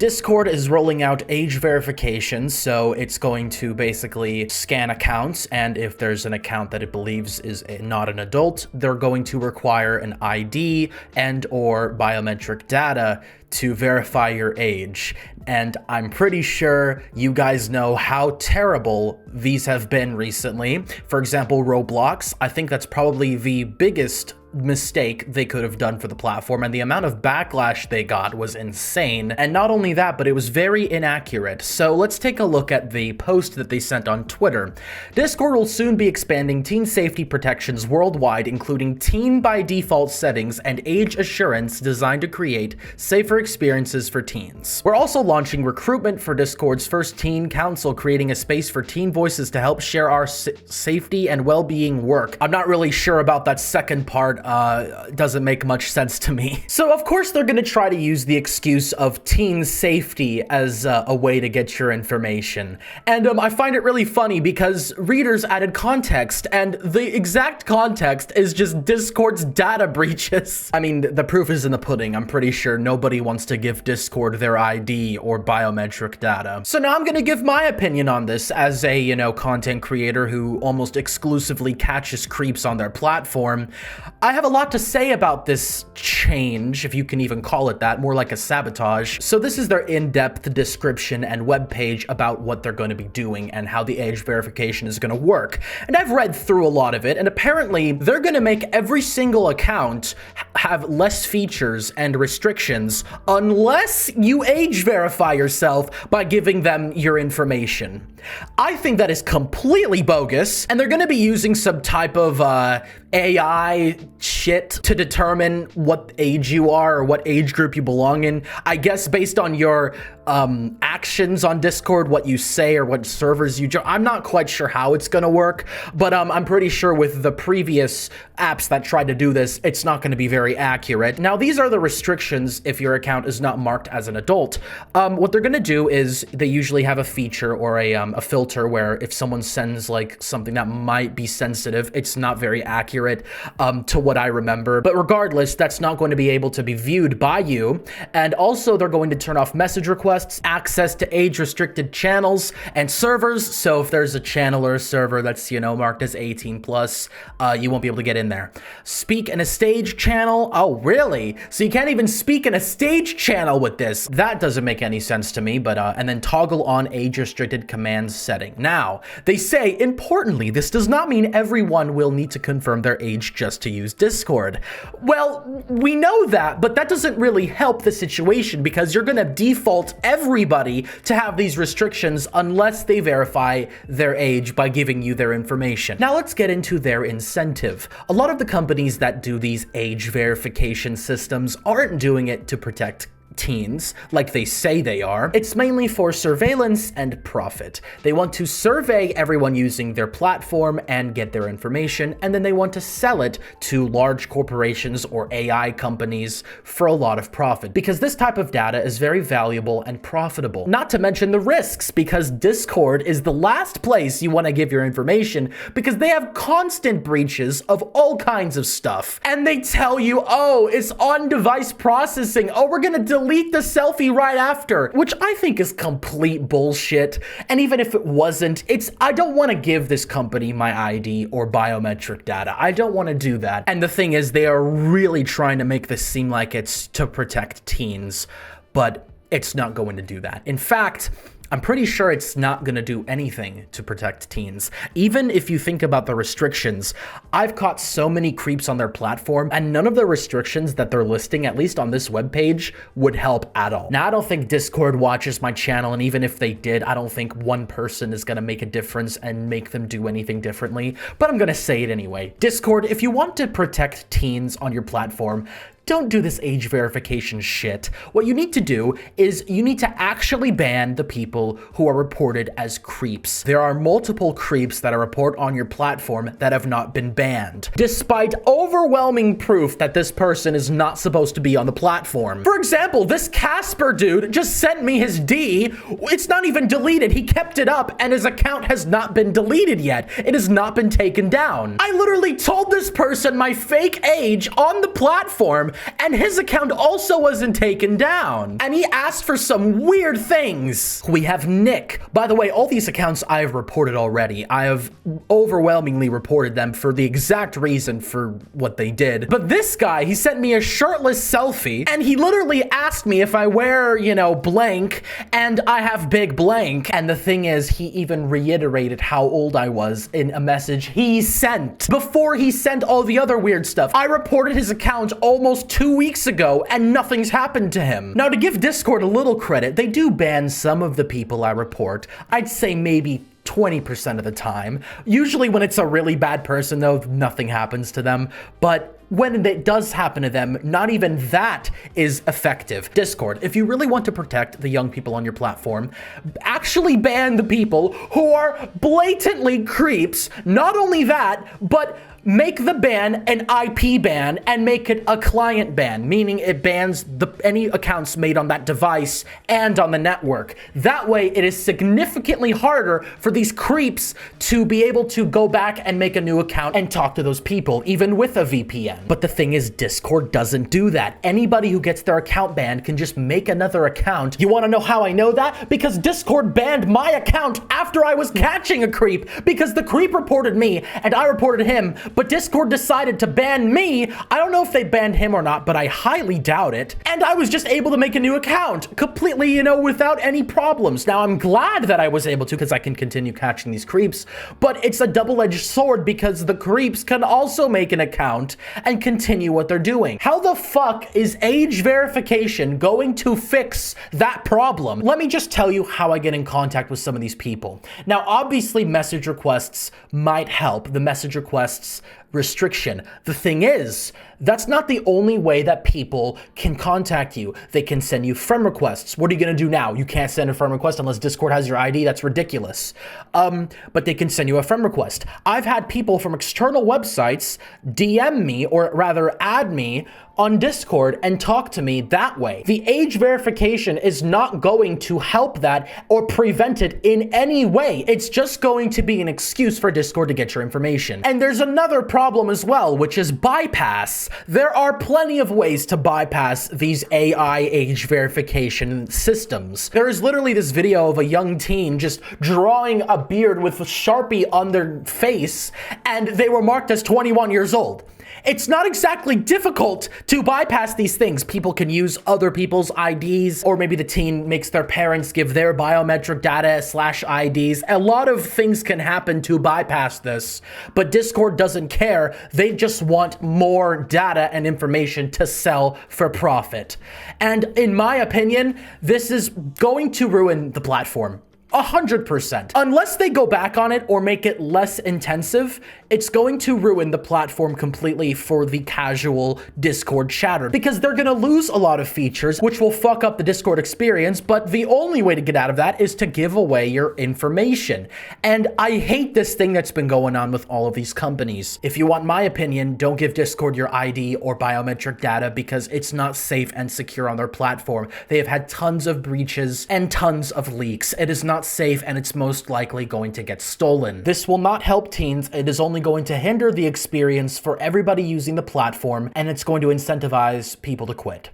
Discord is rolling out age verification, so it's going to basically scan accounts, and if there's an account that it believes is not an adult, they're going to require an ID and or biometric data to verify your age. And I'm pretty sure you guys know how terrible these have been recently. For example, Roblox, I think that's probably the biggest mistake they could have done for the platform, and the amount of backlash they got was insane. And not only that, but it was very inaccurate. So let's take a look at the post that they sent on Twitter. Discord will soon be expanding teen safety protections worldwide, including teen by default settings and age assurance designed to create safer experiences for teens. We're also launching recruitment for Discord's first teen council, creating a space for teen voices to help share our safety and well-being work. I'm not really sure about that second part. Doesn't make much sense to me. So of course they're gonna try to use the excuse of teen safety as a way to get your information. And I find it really funny because readers added context, and the exact context is just Discord's data breaches. I mean, the proof is in the pudding. I'm pretty sure nobody wants to give Discord their ID or biometric data. So now I'm gonna give my opinion on this as a, content creator who almost exclusively catches creeps on their platform. I have a lot to say about this change, if you can even call it that, more like a sabotage. So this is their in-depth description and webpage about what they're going to be doing and how the age verification is going to work. And I've read through a lot of it, and apparently they're going to make every single account have less features and restrictions unless you age verify yourself by giving them your information. I think that is completely bogus, and they're going to be using some type of AI shit to determine what age you are or what age group you belong in. I guess based on your actions on Discord, what you say or what servers you join. I'm not quite sure how it's going to work, but I'm pretty sure with the previous apps that tried to do this, it's not going to be very accurate. Now, these are the restrictions if your account is not marked as an adult. What they're going to do is they usually have a feature or a filter where if someone sends like something that might be sensitive, it's not very accurate to what I remember. But regardless, that's not going to be able to be viewed by you. And also they're going to turn off message requests, access to age-restricted channels and servers. So if there's a channel or a server that's, marked as 18 plus, you won't be able to get in there. Speak in a stage channel. Oh, really? So you can't even speak in a stage channel with this. That doesn't make any sense to me, but, and then toggle on age-restricted commands setting. Now, they say, importantly, this does not mean everyone will need to confirm their age just to use Discord. Well, we know that, but that doesn't really help the situation because you're gonna default everybody to have these restrictions unless they verify their age by giving you their information. Now let's get into their incentive. A lot of the companies that do these age verification systems aren't doing it to protect teens like they say they are. It's mainly for surveillance and profit. They want to survey everyone using their platform and get their information, and then they want to sell it to large corporations or AI companies for a lot of profit, because this type of data is very valuable and profitable. Not to mention the risks, because Discord is the last place you want to give your information because they have constant breaches of all kinds of stuff. And they tell you, oh, it's on-device processing. Oh, we're gonna delete the selfie right after, which I think is complete bullshit. And even if it wasn't, I don't want to give this company my ID or biometric data. I don't want to do that. And the thing is, they are really trying to make this seem like it's to protect teens, but it's not going to do that. In fact, I'm pretty sure it's not going to do anything to protect teens. Even if you think about the restrictions, I've caught so many creeps on their platform, and none of the restrictions that they're listing, at least on this webpage, would help at all. Now, I don't think Discord watches my channel, and even if they did, I don't think one person is going to make a difference and make them do anything differently, but I'm going to say it anyway. Discord, if you want to protect teens on your platform, don't do this age verification shit. What you need to do is you need to actually ban the people who are reported as creeps. There are multiple creeps that are reported on your platform that have not been banned, despite overwhelming proof that this person is not supposed to be on the platform. For example, this Casper dude just sent me his D. It's not even deleted. He kept it up and his account has not been deleted yet. It has not been taken down. I literally told this person my fake age on the platform and his account also wasn't taken down. And he asked for some weird things. We have Nick. By the way, all these accounts I have reported already. I have overwhelmingly reported them for the exact reason for what they did. But this guy, he sent me a shirtless selfie, and he literally asked me if I wear, you know, blank, and I have big blank. And the thing is, he even reiterated how old I was in a message he sent before he sent all the other weird stuff. I reported his account almost 2 weeks ago, and nothing's happened to him. Now, to give Discord a little credit, they do ban some of the people I report. I'd say maybe 20% of the time. Usually when it's a really bad person, though, nothing happens to them. But when it does happen to them, not even that is effective. Discord, if you really want to protect the young people on your platform, actually ban the people who are blatantly creeps. Not only that, but make the ban an IP ban and make it a client ban, meaning it bans any accounts made on that device and on the network. That way, it is significantly harder for these creeps to be able to go back and make a new account and talk to those people, even with a VPN. But the thing is, Discord doesn't do that. Anybody who gets their account banned can just make another account. You want to know how I know that? Because Discord banned my account after I was catching a creep, because the creep reported me and I reported him. But Discord decided to ban me. I don't know if they banned him or not, but I highly doubt it. And I was just able to make a new account completely, you know, without any problems. Now, I'm glad that I was able to, because I can continue catching these creeps, but it's a double-edged sword because the creeps can also make an account and continue what they're doing. How the fuck is age verification going to fix that problem? Let me just tell you how I get in contact with some of these people. Now, obviously, message requests might help. The message requests restriction. The thing is, that's not the only way that people can contact you. They can send you friend requests. What are you going to do now? You can't send a friend request unless Discord has your ID. That's ridiculous. But they can send you a friend request. I've had people from external websites DM me, or rather add me on Discord and talk to me that way. The age verification is not going to help that or prevent it in any way. It's just going to be an excuse for Discord to get your information. And there's another problem as well, which is bypass. There are plenty of ways to bypass these AI age verification systems. There is literally this video of a young teen just drawing a beard with a Sharpie on their face, and they were marked as 21 years old. It's not exactly difficult to bypass these things. People can use other people's IDs, or maybe the teen makes their parents give their biometric data / IDs. A lot of things can happen to bypass this, but Discord doesn't care. They just want more data and information to sell for profit. And in my opinion, this is going to ruin the platform. 100%. Unless they go back on it or make it less intensive, it's going to ruin the platform completely for the casual Discord chatter, because they're going to lose a lot of features, which will fuck up the Discord experience. But the only way to get out of that is to give away your information. And I hate this thing that's been going on with all of these companies. If you want my opinion, don't give Discord your ID or biometric data, because it's not safe and secure on their platform. They have had tons of breaches and tons of leaks. It is not safe, and it's most likely going to get stolen. This will not help teens. It is only going to hinder the experience for everybody using the platform, and it's going to incentivize people to quit.